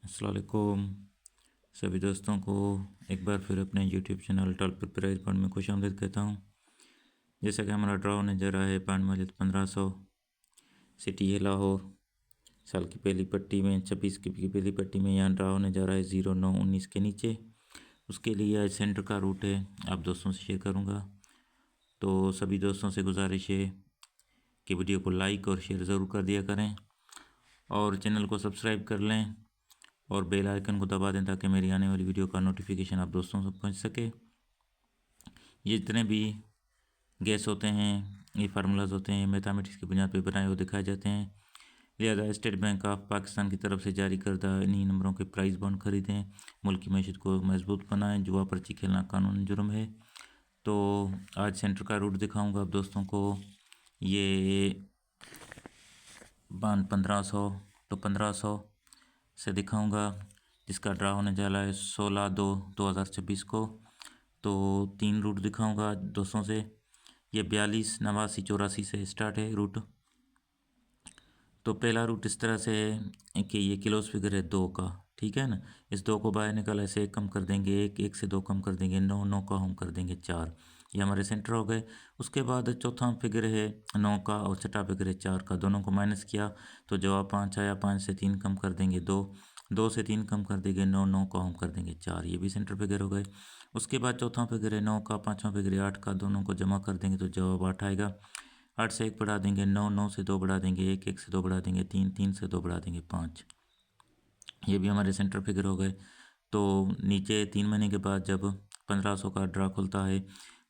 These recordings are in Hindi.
अस्सलाम वालेकुम सभी दोस्तों को एक बार फिर अपने YouTube channel top prize fund में खुश आमदीद कहता हूँ। जैसा कि हमारा ड्रॉ होने जा रहा है पान मस्जिद 1500, सिटी है लाहौर, साल की पहली पट्टी में 26 की पहली पट्टी में यहाँ ड्रॉ होने जा रहा है 0919 के नीचे। उसके लिए आज सेंटर का रूट है, आप दोस्तों से शेयर करूँगा। तो सभी दोस्तों से गुजारिश है कि वीडियो को लाइक और शेयर ज़रूर कर दिया करें और चैनल को सब्सक्राइब कर लें और बेल आइकन को दबा दें ताकि मेरी आने वाली वीडियो का नोटिफिकेशन आप दोस्तों तक पहुंच सके। ये जितने भी गैस होते हैं, ये फार्मूलाज होते हैं, मैथमेटिक्स की बुनियाद पर बनाए हुए दिखाए जाते हैं। लिहाजा स्टेट बैंक ऑफ पाकिस्तान की तरफ से जारी करदा इन्हीं नंबरों के प्राइस बॉन्ड खरीदें, मुल्क की मैशत को मजबूत बनाएं। जुआ पर्ची खेलना कानून जुर्म है। तो आज सेंटर का रूट दिखाऊंगा आप दोस्तों को। ये बान 1500 तो 1500 से दिखाऊंगा, जिसका ड्रा होने जा रहा है 16/2/2026 को। तो 3 रूट दिखाऊंगा दोस्तों से। ये 42, 89, 84 से स्टार्ट है रूट। तो पहला रूट इस तरह से है कि ये क्लोज फिगर है 2 का, ठीक है ना। इस 2 को बाहर निकाला, ऐसे 1 कम कर देंगे, 1 से 2 कम कर देंगे, 9, 9 का हम कर देंगे 4। ये हमारे सेंटर हो गए। उसके बाद चौथा फिगर है 9 का और छठा फिगर है 4 का, दोनों को माइनस किया तो जवाब 5 आया। 5 से 3 कम कर देंगे 2, 2 से 3 कम कर देंगे 9, 9 का हम कर देंगे 4। ये भी सेंटर फिगर हो गए। उसके बाद चौथा फिगर है 9 का, पाँचवा फिगर है 8 का, दोनों को जमा कर देंगे तो जवाब 8 आएगा। 8 से 1 बढ़ा देंगे 9, 9 से 2 बढ़ा देंगे 1, 1 से 2 बढ़ा देंगे 3, 3 से 2 बढ़ा देंगे 5। ये भी हमारे सेंटर फिगर हो गए। तो नीचे 3 महीने के बाद जब 1500 का ड्रा खुलता है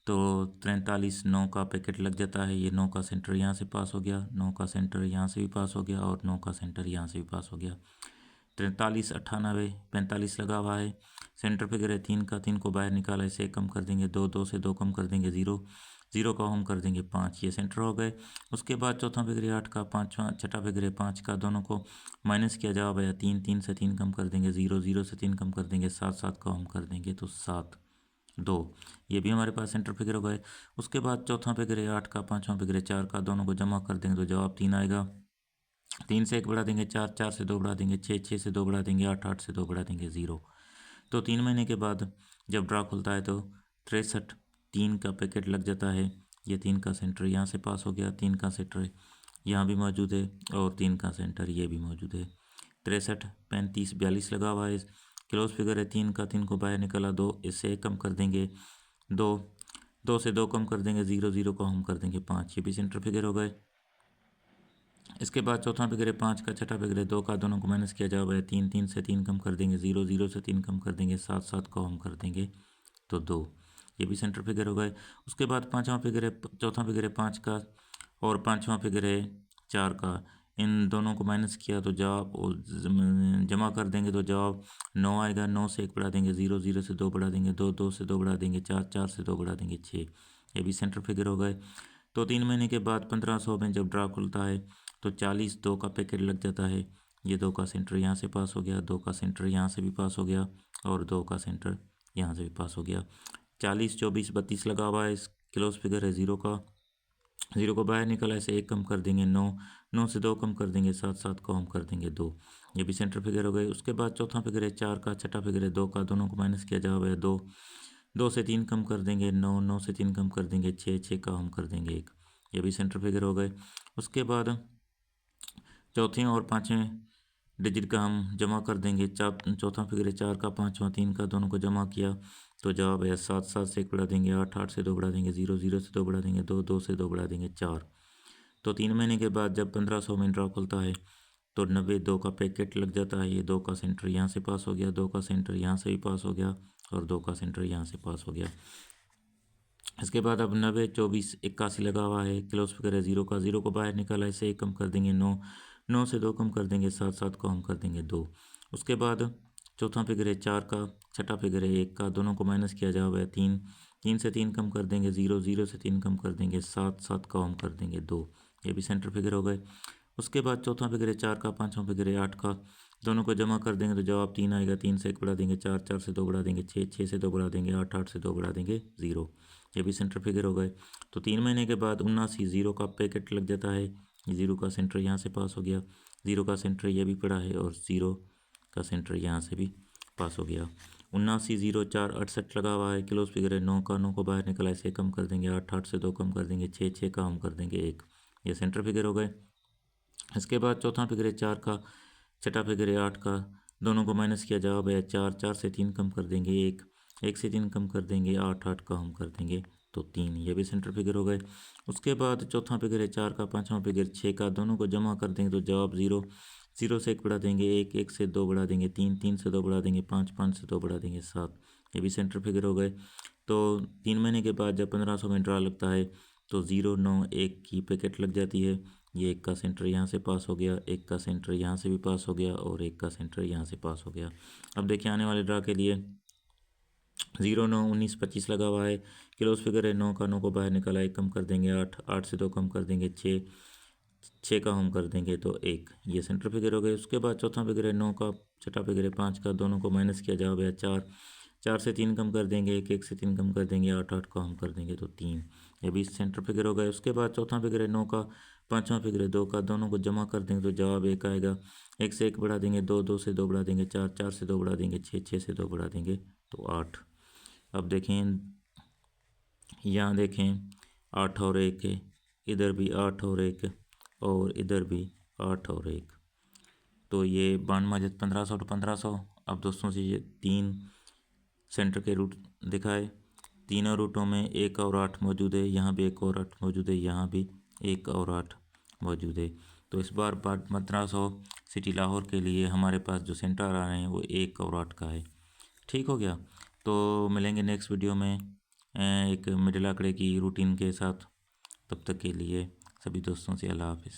तो 43 9 का पैकेट लग जाता है। ये 9 का सेंटर यहाँ से पास हो गया, 9 का सेंटर यहाँ से भी पास हो गया और 9 का सेंटर यहाँ से भी पास हो गया। 43, 98, 45 लगा हुआ है। सेंटर फिगर है 3 का, 3 को बाहर निकाला, इसे कम कर देंगे 2, 2 से 2 कम कर देंगे 0, 0 का हम कर देंगे 5। ये सेंटर हो गए। उसके बाद चौथा फिगर है 8 का, पाँचवा छठा फिगर है 5 का, दोनों को माइनस किया जवाब आया 3, 3 से 3 कम कर देंगे 0, 0 से 3 कम कर देंगे 7, 7 का हम कर देंगे तो 7, 2। ये भी हमारे पास सेंटर फिगर हो गए। उसके बाद चौथा फिगर है 8 का, पाँचवा फिगर है 4 का, दोनों को जमा कर देंगे तो जवाब 3 आएगा। 3 से 1 बढ़ा देंगे 4, 4 से 2 बढ़ा देंगे 6, 6 से 2 बढ़ा देंगे 8, 8 से 2 बढ़ा देंगे 0। तो 3 महीने के बाद जब ड्रा खुलता है तो 63, 3 का पैकेट लग जाता है। ये 3 का सेंटर यहाँ से पास हो गया, 3 का सेंटर यहाँ भी मौजूद है और 3 का सेंटर ये भी मौजूद है। 63, 35, 42 लगा हुआ है। क्लोज फिगर है 3 का, 3 को बाहर निकाला 2, इससे 1 कम कर देंगे 2, 2 से 2 कम कर देंगे 0, 0 को हम कर देंगे 5। ये भी सेंटर फिगर हो गए। इसके बाद चौथा फिगर है 5 का, छठा फिगर है 2 का, दोनों को माइनस किया जाएगा 3, 3 से 3 कम कर देंगे 0, 0 से 3 कम कर देंगे 7, 7 को हम कर देंगे तो 2। ये भी सेंटर फिगर हो गए। उसके बाद पाँचवा फिगर है, चौथा फिगर है 5 का और पाँचवा फिगर है 4 का, इन दोनों को माइनस किया तो जवाब जमा कर देंगे तो जवाब 9 आएगा। 9 से 1 बढ़ा देंगे 0, 0 से 2 बढ़ा देंगे 2, 2 से 2 बढ़ा देंगे 4, 4 से 2 बढ़ा देंगे 6। ये भी सेंटर फिगर हो गए। तो 3 महीने के बाद 1500 में जब ड्रा खुलता है तो 40, 2 का पैकेट लग जाता है। ये 2 का सेंटर यहाँ से पास हो गया, 2 का सेंटर यहाँ से भी पास हो गया और 2 का सेंटर यहाँ से भी पास हो गया। 40, 24, 32 लगा हुआ है। क्लोज फिगर है 0 का, 0 को बाहर निकाला, ऐसे 1 कम कर देंगे 9, 9 से 2 कम कर देंगे 7, 7 को हम कर देंगे 2। ये भी सेंटर फिगर हो गए। उसके बाद चौथा फिगर है 4 का, छठा फिगर है 2 का, दोनों को माइनस किया जवाब है 2, 2 से 3 कम कर देंगे 9, 9 से 3 कम कर देंगे 6, 6 का हम कर देंगे 1। ये भी सेंटर फिगर हो गए। उसके बाद चौथे और पाँचवें डिजिट का हम जमा कर देंगे। चौथा फिगर है 4 का, पाँचवा 3 का, दोनों को जमा किया तो जवाब है 7, 7 से 1 बढ़ा देंगे 8, 8 से 2 बढ़ा देंगे 0, 0 से 2 बढ़ा देंगे 2, 2 से 2 बढ़ा देंगे 4। तो 3 महीने के बाद जब 1500 में ड्रा खुलता है तो 90, 2 का पैकेट लग जाता है। ये 2 का सेंटर यहाँ से पास हो गया, 2 का सेंटर यहाँ से भी पास हो गया और 2 का सेंटर यहाँ से पास हो गया। इसके बाद अब 90, 24, 81 लगा हुआ है। क्लोज फिगर है 0 का, 0 को बाहर निकाला, इसे 1 कम कर देंगे 9, 9 से 2 कम कर देंगे 7, 7 को हम कर देंगे 2। उसके बाद चौथा फिगर है 4 का, छठा फिगर है 1 का, दोनों को माइनस किया जाएगा 3, 3 से 3 कम कर देंगे 0, 0 से 3 कम कर देंगे 7, 7 का हम कर देंगे 2। ये भी सेंटर फिगर हो गए। उसके बाद चौथा फिगर है 4 का, पाँचवा फिगर है 8 का, दोनों को जमा कर देंगे तो जवाब 3 आएगा। 3 से 1 बढ़ा देंगे 4, 4 से 2 बढ़ा देंगे 6, 6 से 2 बढ़ा देंगे 8, 8 से 2 बढ़ा देंगे 0। ये भी सेंटर फिगर हो गए। तो 3 महीने के बाद 79, 0 का पैकेट लग जाता है। 0 का सेंटर यहाँ से पास हो गया, 0 का सेंटर ये भी पड़ा है और 0 का सेंटर यहाँ से भी पास हो गया। 79,04,68 लगा हुआ है, क्लोज फिगर है, 9 का 9 को बाहर निकला, इसे कम कर देंगे, 8 8 से 2 कम कर देंगे, 6 6 का हम कर देंगे 1, ये सेंटर फिगर हो गए। इसके बाद चौथा फिगर है 4 का, छठा फिगर है 8 का, दोनों को माइनस किया, जवाब है 4 4 से 3 कम कर देंगे 1, 1 से 3 कम कर देंगे 8 8 का हम कर देंगे तो 3, ये भी सेंटर फिगर हो गए। उसके बाद चौथा फिगर है 4 का, पाँचवा फिगर 6 का, दोनों को जमा कर देंगे तो जवाब 0, 0 से 1 बढ़ा देंगे 1, 1 से 2 बढ़ा देंगे 3, 3 से 2 बढ़ा देंगे 5, 5 से 2 बढ़ा देंगे 7, ये भी सेंटर फिगर हो गए। तो 3 महीने के बाद जब 1500 में ड्रा लगता है तो 0 9 1 की पैकेट लग जाती है। ये एक का सेंटर यहाँ से पास हो गया, एक का सेंटर यहाँ से भी पास हो गया और एक का सेंटर यहाँ से पास हो गया। अब देखिए आने वाले ड्रा के लिए 0 9 19 25 लगा हुआ है, क्लोज फिगर है, 9 का 9 को बाहर निकाला, 1 कम कर देंगे 8, 8 से 2 कम कर देंगे 6, 6 का हम कर देंगे तो 1, ये सेंटर फिगर हो गए। उसके बाद चौथा फिगर है 9 का, छठा फिगर है 5 का, दोनों को माइनस किया, जवाब है 4, 4 से 3 कम कर देंगे 1, 1 से 3 कम कर देंगे 8, 8 का हम कर देंगे तो 3, ये भी सेंटर फिगर हो गए। उसके बाद चौथा फिगर है 9 का, पाँचवा फिगर है 2 का, दोनों को जमा कर देंगे तो जवाब 1 आएगा, 1 से 1 बढ़ा देंगे 2, 2 से 2 बढ़ा देंगे 4, 4 से 2 बढ़ा देंगे 6, 6 से 2 बढ़ा देंगे तो 8। अब देखें यहाँ देखें 8 और 1 है, इधर भी 8 और 1 और इधर भी 8 और 1, तो ये 92 माइनस 1500 तो 1500। अब दोस्तों से ये 3 सेंटर के रूट दिखाए, तीनों रूटों में 1 और 8 मौजूद है, यहाँ भी 1 और 8 मौजूद है, यहाँ भी 1 और 8 मौजूद है। तो इस बार 1500 सिटी लाहौर के लिए हमारे पास जो सेंटर आ रहे हैं वो 1 और 8 का है। ठीक हो गया। तो मिलेंगे नेक्स्ट वीडियो में एक मिडिल आंकड़े की रूटीन के साथ। तब तक के लिए सभी दोस्तों से अल्लाह हाफिज़।